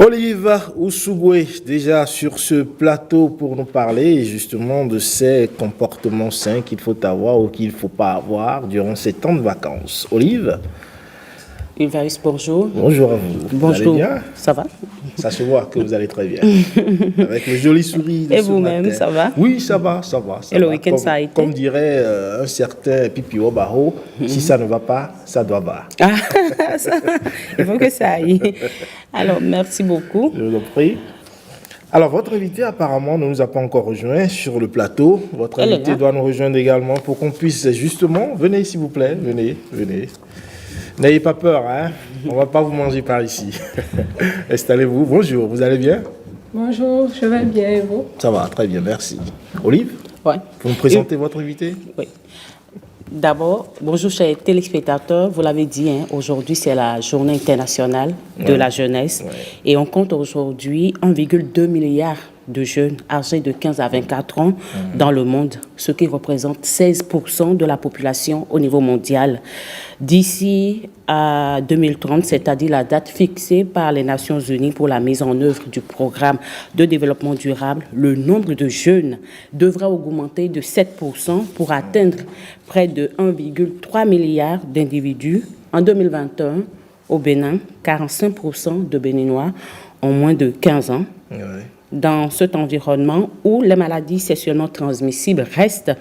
Olive Oussougoué, déjà sur ce plateau pour nous parler justement de ces comportements sains qu'il faut avoir ou qu'il ne faut pas avoir durant ces temps de vacances. Olive? Ulvaris, bonjour. Bonjour à vous. Bonjour. Vous allez bien? Ça va? Ça se voit que vous allez très bien. Avec le joli sourire de Et ce vous-même, matin. ça va? Oui, ça va, ça va. Et le week-end, ça a été? Comme dirait un certain Pipi Obaro, si ça ne va pas, ça doit va. Ah, il faut que ça aille. Alors, merci beaucoup. Je vous en prie. Alors, votre invité apparemment ne nous a pas encore rejoint sur le plateau. Votre Elle est invité là. doit nous rejoindre également pour qu'on puisse justement... Venez s'il vous plaît, venez. N'ayez pas peur, hein. On ne va pas vous manger par ici. Installez-vous. Bonjour, vous allez bien? Bonjour, je vais bien et vous? Ça va, très bien, merci. Olive, Ouais. vous nous présentez votre invité? Oui. D'abord, bonjour chers téléspectateurs. Vous l'avez dit, hein, aujourd'hui c'est la journée internationale de la jeunesse. Ouais. Et on compte aujourd'hui 1,2 milliard de jeunes âgés de 15 à 24 ans dans le monde, ce qui représente 16% de la population au niveau mondial. D'ici à 2030, c'est-à-dire la date fixée par les Nations Unies pour la mise en œuvre du programme de développement durable, le nombre de jeunes devra augmenter de 7% pour atteindre près de 1,3 milliard d'individus. En 2021, au Bénin, 45% de Béninois ont moins de 15 ans. Ouais. Dans cet environnement où les maladies sexuellement transmissibles restent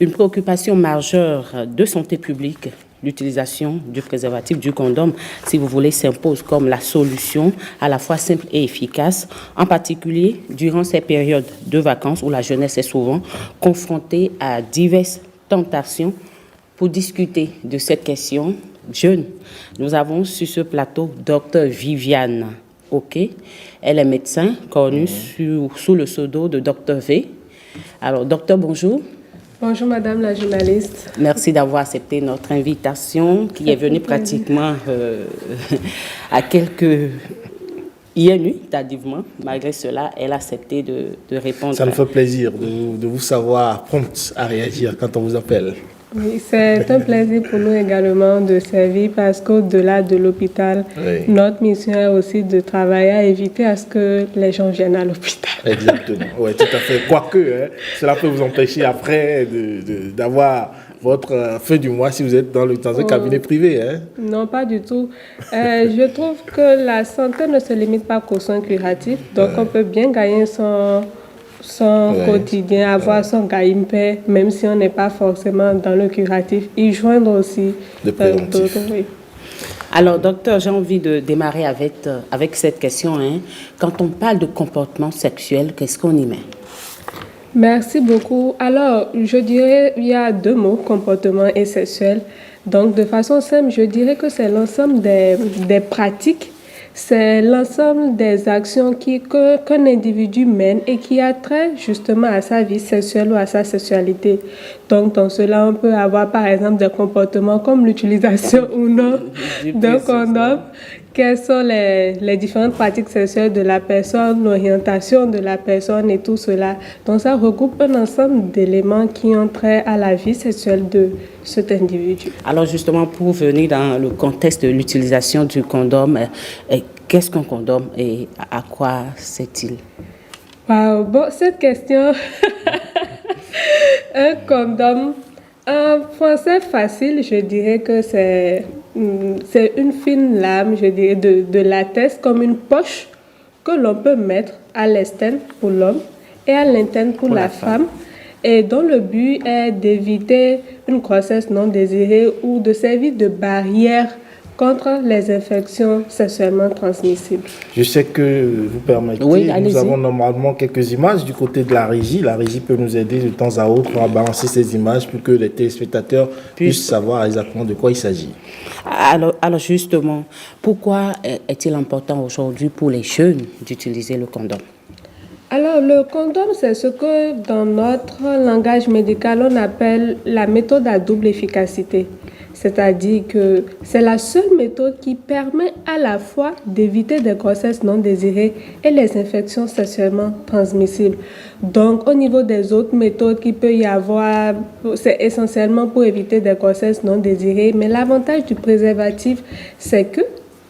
une préoccupation majeure de santé publique, l'utilisation du préservatif, du condom, si vous voulez, s'impose comme la solution à la fois simple et efficace, en particulier durant ces périodes de vacances où la jeunesse est souvent confrontée à diverses tentations. Pour discuter de cette question jeune, nous avons sur ce plateau Dr Viviane. OK. Elle est médecin, connue sous le pseudo de Dr V. Alors, docteur, bonjour. Bonjour Madame la journaliste. Merci d'avoir accepté notre invitation qui est venue pratiquement à quelques... Hier nuit, tardivement. Malgré cela, elle a accepté de répondre. Ça nous fait plaisir de vous savoir prompte à réagir quand on vous appelle. Oui, c'est un plaisir pour nous également de servir parce qu'au-delà de l'hôpital, Oui. notre mission est aussi de travailler à éviter à ce que les gens viennent à l'hôpital. Exactement, oui, tout à fait. Quoique, hein, cela peut vous empêcher après d'avoir votre fin du mois si vous êtes dans un cabinet privé. Hein. Non, pas du tout. Je trouve que la santé ne se limite pas qu'aux soins curatifs. Donc, on peut bien gagner son quotidien, avoir son gagne-pain, même si on n'est pas forcément dans le curatif, y joindre aussi Le préventif. d'autres, oui. Alors, docteur, j'ai envie de démarrer avec cette question. Hein. Quand on parle de comportement sexuel, qu'est-ce qu'on y met? Merci beaucoup. Alors, je dirais il y a deux mots, comportement et sexuel. Donc, de façon simple, je dirais que c'est l'ensemble des pratiques, c'est l'ensemble des actions qu'un individu mène et qui a trait justement à sa vie sexuelle ou à sa sexualité. Donc, dans cela, on peut avoir par exemple des comportements comme l'utilisation ou non d'un condom. Quelles sont les différentes pratiques sexuelles de la personne, l'orientation de la personne et tout cela. Donc, ça regroupe un ensemble d'éléments qui ont trait à la vie sexuelle de cet individu. Alors, justement, pour venir dans le contexte de l'utilisation du condom, qu'est-ce qu'un condom et à quoi sert-il? Wow, bon, cette question, un condom, en français facile, je dirais que c'est une fine lame, je dirais, de latex, comme une poche que l'on peut mettre à l'externe pour l'homme et à l'interne pour la femme, et dont le but est d'éviter une grossesse non désirée ou de servir de barrière contre les infections sexuellement transmissibles. Je sais que vous permettez, Oui, nous allez-y. avons normalement quelques images du côté de la régie. La régie peut nous aider de temps à autre à balancer ces images pour que les téléspectateurs puissent savoir exactement de quoi il s'agit. Alors justement, pourquoi est-il important aujourd'hui pour les jeunes d'utiliser le condom? Alors, le condom, c'est ce que dans notre langage médical, on appelle la méthode à double efficacité. C'est-à-dire que c'est la seule méthode qui permet à la fois d'éviter des grossesses non désirées et les infections sexuellement transmissibles. Donc, au niveau des autres méthodes qu'il peut y avoir, c'est essentiellement pour éviter des grossesses non désirées. Mais l'avantage du préservatif, c'est que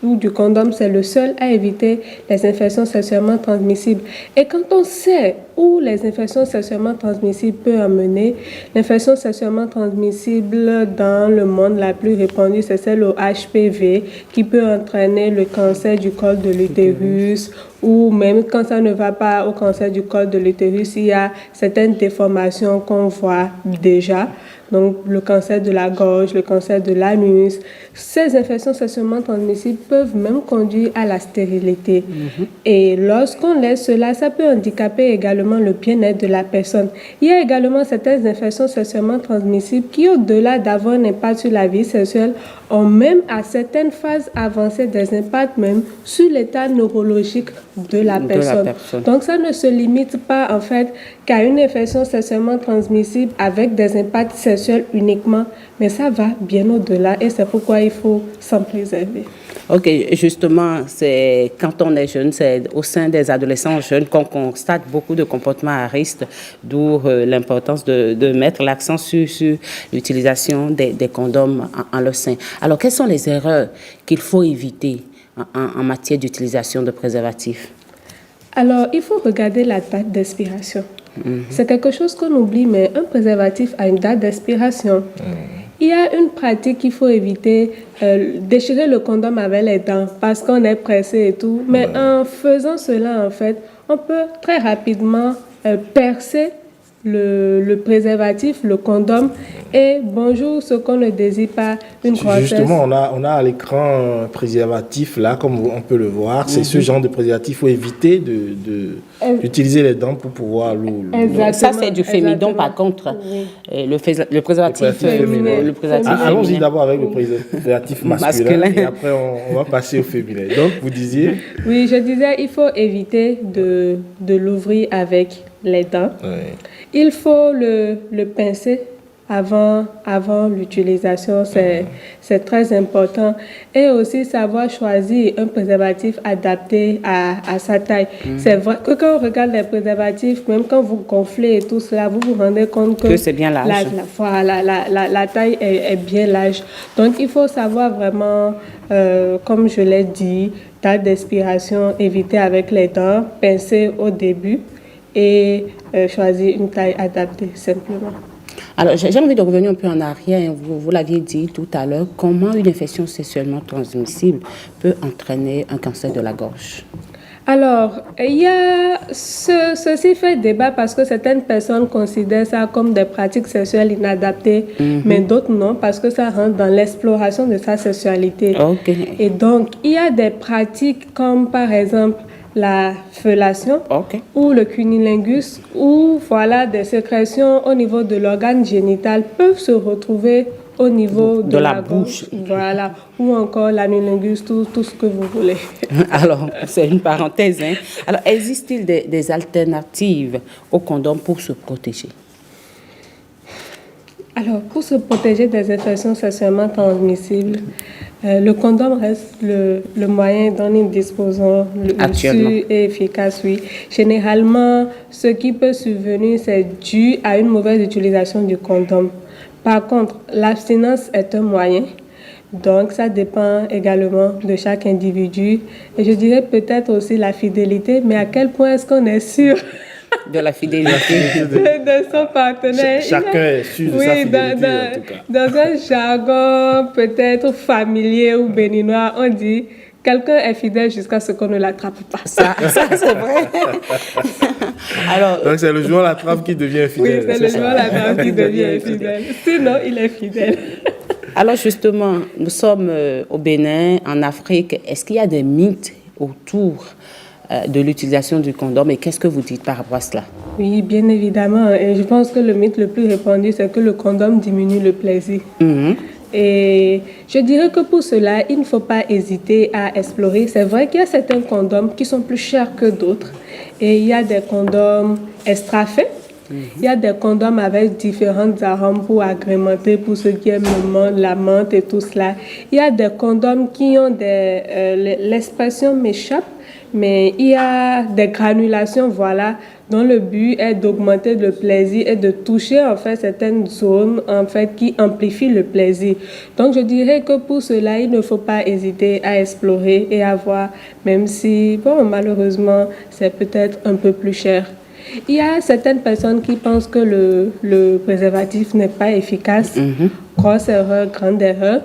ou du condom, c'est le seul à éviter les infections sexuellement transmissibles. Et quand on sait où les infections sexuellement transmissibles peuvent amener, l'infection sexuellement transmissible dans le monde la plus répandue, c'est celle au HPV, qui peut entraîner le cancer du col de l'utérus, ou même quand ça ne va pas au cancer du col de l'utérus, il y a certaines déformations qu'on voit déjà. Donc, le cancer de la gorge, le cancer de l'anus. Ces infections sexuellement transmissibles peuvent même conduire à la stérilité. Et lorsqu'on laisse cela, ça peut handicaper également le bien-être de la personne. Il y a également certaines infections sexuellement transmissibles qui, au-delà d'avoir un impact sur la vie sexuelle, ont même à certaines phases avancées des impacts même sur l'état neurologique de la personne. Donc, ça ne se limite pas en fait qu'à une infection sexuellement transmissible avec des impacts sexuels uniquement, mais ça va bien au-delà et c'est pourquoi il faut s'en préserver. Ok, justement, c'est quand on est jeune, c'est au sein des adolescents jeunes qu'on constate beaucoup de comportements à risque, d'où l'importance de mettre l'accent sur l'utilisation des condoms en leur sein. Alors, quelles sont les erreurs qu'il faut éviter en matière d'utilisation de préservatifs? Alors, il faut regarder la date d'expiration. C'est quelque chose qu'on oublie, mais un préservatif a une date d'expiration. Il y a une pratique qu'il faut éviter, déchirer le condom avec les dents parce qu'on est pressé et tout. Mais en faisant cela, en fait, on peut très rapidement percer le préservatif, le condom, et bonjour, ce qu'on ne désire pas, une grossesse. Justement, on a à l'écran un préservatif, là, comme on peut le voir. C'est ce genre de préservatif. Il faut éviter d'utiliser les dents pour pouvoir Exactement. Ça, c'est du fémidon, par contre. Oui. Le préservatif féminin. Allons-y d'abord avec le préservatif masculin. Et après, on va passer au féminin. Donc, vous disiez? Oui, je disais, il faut éviter de l'ouvrir avec les dents. Oui. Il faut le pincer avant l'utilisation, c'est très important. Et aussi savoir choisir un préservatif adapté à sa taille. C'est vrai que quand on regarde les préservatifs, même quand vous gonflez et tout cela, vous vous rendez compte que c'est bien large. La taille est bien large. Donc il faut savoir vraiment, comme je l'ai dit, date d'expiration, éviter avec les dents, pincer au début et choisir une taille adaptée simplement. Alors, j'ai envie de revenir un peu en arrière. Vous l'aviez dit tout à l'heure, comment une infection sexuellement transmissible peut entraîner un cancer de la gorge? Alors, il y a ceci fait débat parce que certaines personnes considèrent ça comme des pratiques sexuelles inadaptées, mais d'autres non, parce que ça rentre dans l'exploration de sa sexualité. Okay. Et donc, il y a des pratiques comme par exemple la fellation ou le cunnilingus, où voilà, des sécrétions au niveau de l'organe génital peuvent se retrouver au niveau de la bouche. Voilà, ou encore l'anulingus, tout ce que vous voulez. Alors, c'est une parenthèse. Alors, existe-t-il des alternatives au condom pour se protéger? Alors, pour se protéger des infections sexuellement transmissibles, le condom reste le moyen dont nous disposons le sûr et efficace, oui. Généralement, ce qui peut survenir, c'est dû à une mauvaise utilisation du condom. Par contre, l'abstinence est un moyen. Donc, ça dépend également de chaque individu. Et je dirais peut-être aussi la fidélité, mais à quel point est-ce qu'on est sûr de la fidélité de son partenaire? Chacun est sûr de sa fidélité, en tout cas. Dans un jargon peut-être familier ou béninois, on dit quelqu'un est fidèle jusqu'à ce qu'on ne l'attrape pas. Ça c'est vrai. Alors, donc c'est le joueur à la trappe qui devient fidèle. Oui, c'est le joueur à la trappe qui devient fidèle. Sinon, il est fidèle. Alors justement, nous sommes au Bénin, en Afrique. Est-ce qu'il y a des mythes autour de l'utilisation du condom et qu'est-ce que vous dites par rapport à cela? Oui, bien évidemment. Et je pense que le mythe le plus répandu, c'est que le condom diminue le plaisir. Et je dirais que pour cela, il ne faut pas hésiter à explorer. C'est vrai qu'il y a certains condoms qui sont plus chers que d'autres. Et il y a des condoms extra faits. Il y a des condoms avec différentes arômes pour agrémenter, pour ceux qui aiment le menthe, la menthe et tout cela. Il y a des condoms qui ont l'expression m'échappe, mais il y a des granulations, voilà, dont le but est d'augmenter le plaisir et de toucher en fait certaines zones en fait qui amplifient le plaisir. Donc je dirais que pour cela, il ne faut pas hésiter à explorer et à voir, même si bon malheureusement c'est peut-être un peu plus cher. Il y a certaines personnes qui pensent que le préservatif n'est pas efficace. Grosse erreur, grande erreur.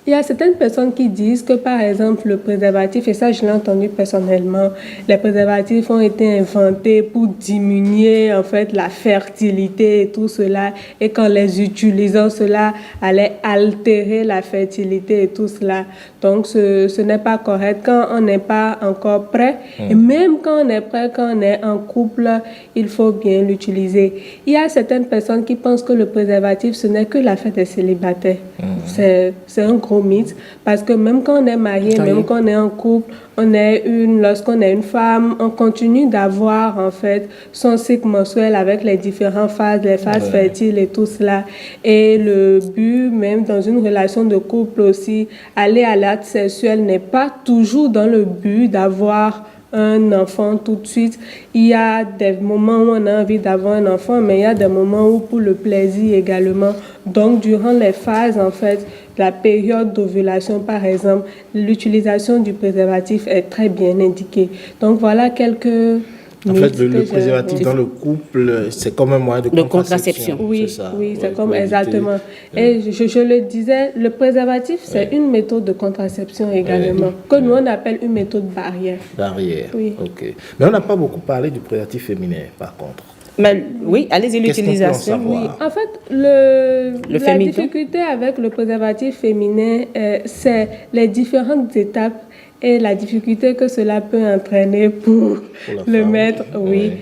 Il y a certaines personnes qui disent que, par exemple, le préservatif, et ça je l'ai entendu personnellement, les préservatifs ont été inventés pour diminuer en fait la fertilité et tout cela, et qu'en les utilisant, cela allait altérer la fertilité et tout cela. Donc ce n'est pas correct quand on n'est pas encore prêt, et même quand on est prêt, quand on est en couple, il faut bien l'utiliser. Il y a certaines personnes qui pensent que le préservatif, ce n'est que l'affaire des célibataires. C'est un gros mythe, parce que même quand on est marié, même quand on est en couple, lorsqu'on est une femme, on continue d'avoir en fait son cycle mensuel avec les différentes phases, les phases fertiles et tout cela. Et le but, même dans une relation de couple aussi, aller à l'acte sexuel n'est pas toujours dans le but d'avoir un enfant tout de suite. Il y a des moments où on a envie d'avoir un enfant, mais il y a des moments où pour le plaisir également. Donc, durant les phases, en fait, la période d'ovulation, par exemple, l'utilisation du préservatif est très bien indiquée. Donc, voilà quelques... En fait, le préservatif dans le couple, c'est comme un moyen de contraception. Oui, c'est ça. Oui, c'est comme exactement. Et je le disais, le préservatif, c'est une méthode de contraception également, que nous on appelle une méthode barrière. Barrière, oui. Ok. Mais on n'a pas beaucoup parlé du préservatif féminin, par contre. Mais, oui, allez-y, l'utilisation. Oui. En fait, la difficulté avec le préservatif féminin, c'est les différentes étapes et la difficulté que cela peut entraîner pour le maître, oui.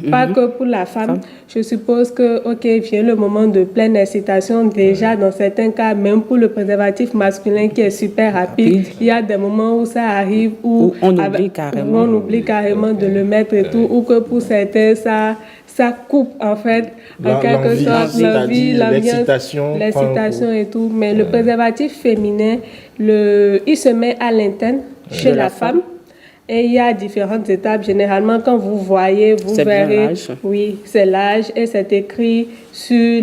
Pas que pour la femme. Je suppose que, vient le moment de pleine excitation. Déjà, dans certains cas, même pour le préservatif masculin qui est super rapide, il y a des moments où ça arrive où on oublie carrément de le mettre et tout, ou que pour certains, ça coupe en fait, en quelque sorte, l'envie, l'excitation et tout. Mais le préservatif féminin, il se met à l'interne chez la femme. Et il y a différentes étapes. Généralement, quand vous voyez, vous verrez. Oui, c'est l'âge et c'est écrit sur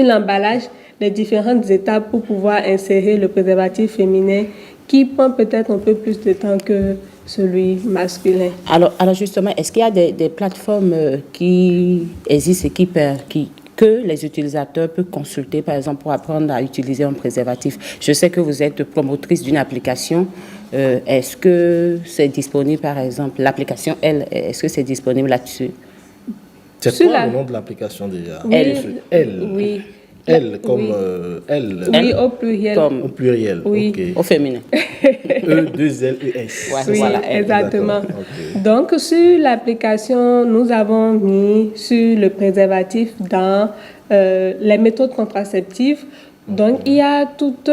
l'emballage les différentes étapes pour pouvoir insérer le préservatif féminin qui prend peut-être un peu plus de temps que celui masculin. Alors justement, est-ce qu'il y a des plateformes qui existent et que les utilisateurs peuvent consulter, par exemple, pour apprendre à utiliser un préservatif? Je sais que vous êtes promotrice d'une application. Est-ce que c'est disponible, par exemple, l'application Elle, est-ce que c'est disponible là-dessus? C'est quoi le nom de l'application déjà? Elle. Oui. Elle, comme elle. Oui, au pluriel. Au pluriel, oui. Ok. Au féminin. E2LES. Oui, voilà, exactement. Okay. Donc, sur l'application, nous avons mis sur le préservatif dans les méthodes contraceptives. Donc, il y a toute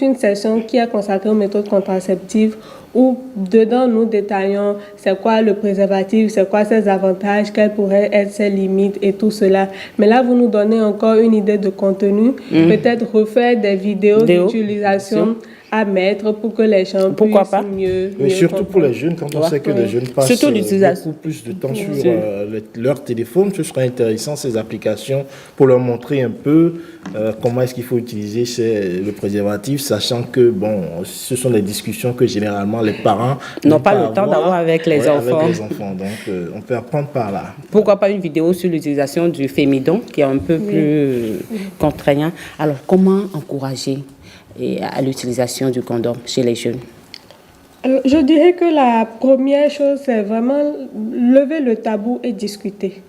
une section qui est consacrée aux méthodes contraceptives où dedans nous détaillons c'est quoi le préservatif, c'est quoi ses avantages, quelles pourraient être ses limites et tout cela. Mais là, vous nous donnez encore une idée de contenu, peut-être refaire des vidéos d'utilisation à mettre pour que les gens puissent mieux mais surtout comprendre. Pour les jeunes, quand on sait que les jeunes passent beaucoup plus de temps sur leur téléphone, ce serait intéressant ces applications pour leur montrer un peu comment est-ce qu'il faut utiliser le préservatif, sachant que ce sont des discussions que généralement les parents n'ont pas le temps d'avoir avec les enfants. Donc on peut apprendre par là. Pourquoi pas une vidéo sur l'utilisation du fémidon qui est un peu plus contraignant. Alors comment encourager à l'utilisation du condom chez les jeunes? Alors, je dirais que la première chose, c'est vraiment lever le tabou et discuter.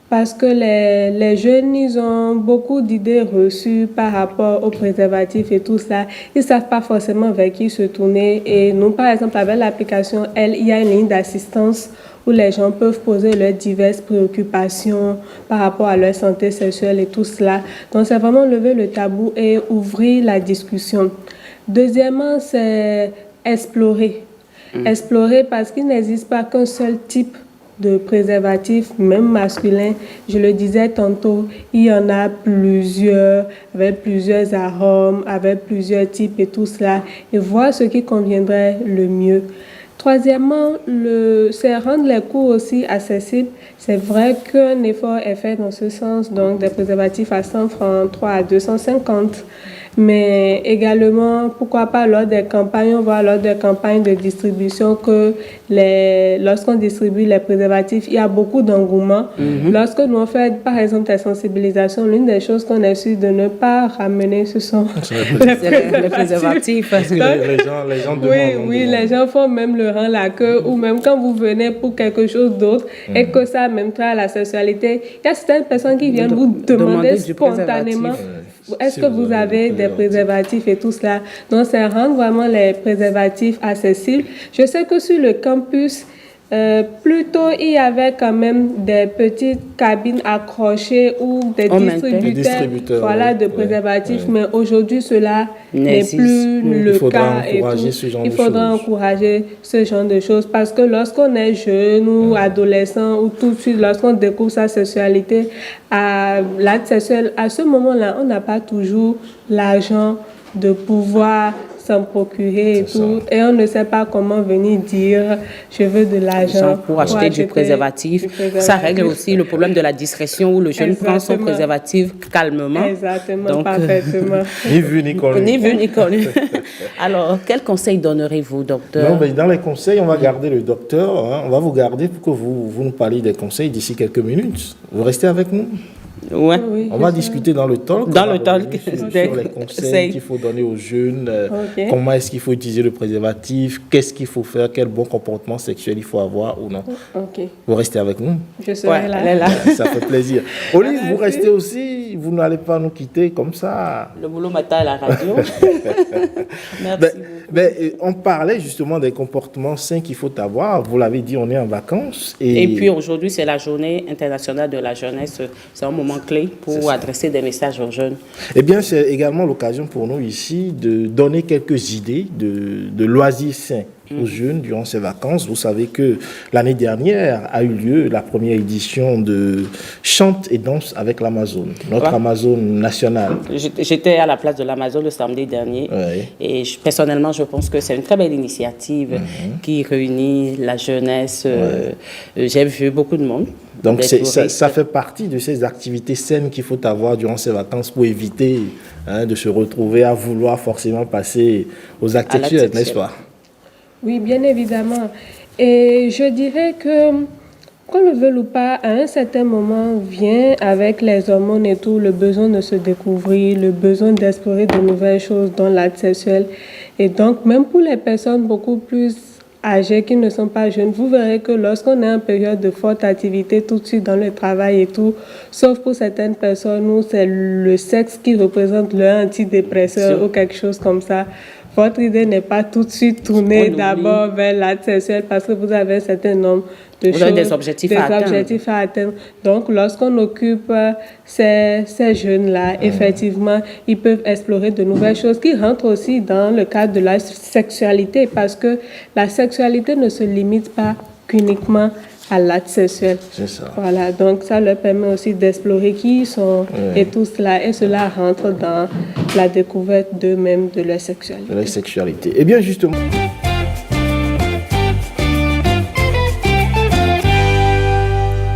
Parce que les jeunes, ils ont beaucoup d'idées reçues par rapport aux préservatifs et tout ça. Ils ne savent pas forcément vers qui se tourner. Et nous, par exemple, avec l'application Elle, il y a une ligne d'assistance où les gens peuvent poser leurs diverses préoccupations par rapport à leur santé sexuelle et tout cela. Donc, c'est vraiment lever le tabou et ouvrir la discussion. Deuxièmement, c'est explorer. Explorer parce qu'il n'existe pas qu'un seul type de préservatif, même masculin. Je le disais tantôt, il y en a plusieurs, avec plusieurs arômes, avec plusieurs types et tout cela. Et voir ce qui conviendrait le mieux. Troisièmement, c'est rendre les coûts aussi accessibles. C'est vrai qu'un effort est fait dans ce sens, donc des préservatifs à 100 francs, 3 à 250. Mais également, pourquoi pas lors des campagnes, on voit lors des campagnes de distribution que lorsqu'on distribue les préservatifs, il y a beaucoup d'engouement. Lorsque nous on fait par exemple la sensibilisation, l'une des choses qu'on a su de ne pas ramener, ce sont les préservatifs. Parce que les gens demandent. Oui, les gens font même le rang la queue, ou même quand vous venez pour quelque chose d'autre et que ça même trait à la sexualité, il y a certaines personnes qui viennent vous demander spontanément est-ce que vous avez des préservatifs et tout cela. Donc, c'est rendre vraiment les préservatifs accessibles. Je sais que sur le campus, plutôt, il y avait quand même des petites cabines accrochées ou des distributeurs voilà, de préservatifs, mais aujourd'hui, cela n'est plus le cas. Il faudra encourager ce genre de choses parce que lorsqu'on est jeune ou adolescent ou tout de suite, lorsqu'on découvre sa sexualité, l'acte sexuel, à ce moment-là, on n'a pas toujours l'argent de pouvoir s'en procurer et tout. Et on ne sait pas comment venir dire je veux de l'argent pour acheter du préservatif. Ça règle aussi le problème de la discrétion où le jeune prend son préservatif calmement. Exactement, donc, parfaitement. Ni vu ni connu. Ni vu ni connu. Alors, quel conseil donnerez-vous, docteur? Non, mais dans les conseils, on va garder le docteur. On va vous garder pour que vous nous parliez des conseils d'ici quelques minutes. Vous restez avec nous? Ouais. On va discuter dans le talk. Dans le talk. Sur les conseils qu'il faut donner aux jeunes. Comment est-ce qu'il faut utiliser le préservatif? Qu'est-ce qu'il faut faire? Quel bon comportement sexuel il faut avoir ou non? Vous restez avec nous? Je serai là. Elle est là. Ça fait plaisir. Olive, vous restez aussi. Vous n'allez pas nous quitter comme ça. Le boulot matin à la radio. Merci. On parlait justement des comportements sains qu'il faut avoir. Vous l'avez dit, on est en vacances. Et puis aujourd'hui, c'est la journée internationale de la jeunesse. C'est un moment clé pour adresser des messages aux jeunes. Eh bien, c'est également l'occasion pour nous ici de donner quelques idées de loisirs sains aux jeunes durant ces vacances. Vous savez que l'année dernière a eu lieu la première édition de Chante et danse avec l'Amazone, notre Amazone nationale. J'étais à la place de l'Amazone le samedi dernier et personnellement, je pense que c'est une très belle initiative qui réunit la jeunesse. J'ai vu beaucoup de monde. Donc, ça fait partie de ces activités saines qu'il faut avoir durant ces vacances pour éviter de se retrouver à vouloir forcément passer aux actes sexuels, n'est-ce pas? Oui, bien évidemment. Et je dirais que, qu'on le veuille ou pas, à un certain moment vient avec les hormones et tout, le besoin de se découvrir, le besoin d'explorer de nouvelles choses dans l'acte sexuel. Et donc, même pour les personnes beaucoup plus âgés qui ne sont pas jeunes, vous verrez que lorsqu'on est en période de forte activité tout de suite dans le travail et tout, sauf pour certaines personnes où c'est le sexe qui représente leur antidépresseur ou quelque chose comme ça, votre idée n'est pas tout de suite tournée d'abord vers l'acte sexuel parce que vous avez un certain nombre de choses, des objectifs à atteindre. Donc, lorsqu'on occupe ces jeunes-là, effectivement, ils peuvent explorer de nouvelles choses qui rentrent aussi dans le cadre de la sexualité parce que la sexualité ne se limite pas qu'uniquement à l'acte sexuel. C'est ça. Voilà, donc ça leur permet aussi d'explorer qui ils sont et tout cela. Et cela rentre dans la découverte d'eux-mêmes, de leur sexualité. De leur sexualité. Eh bien, justement...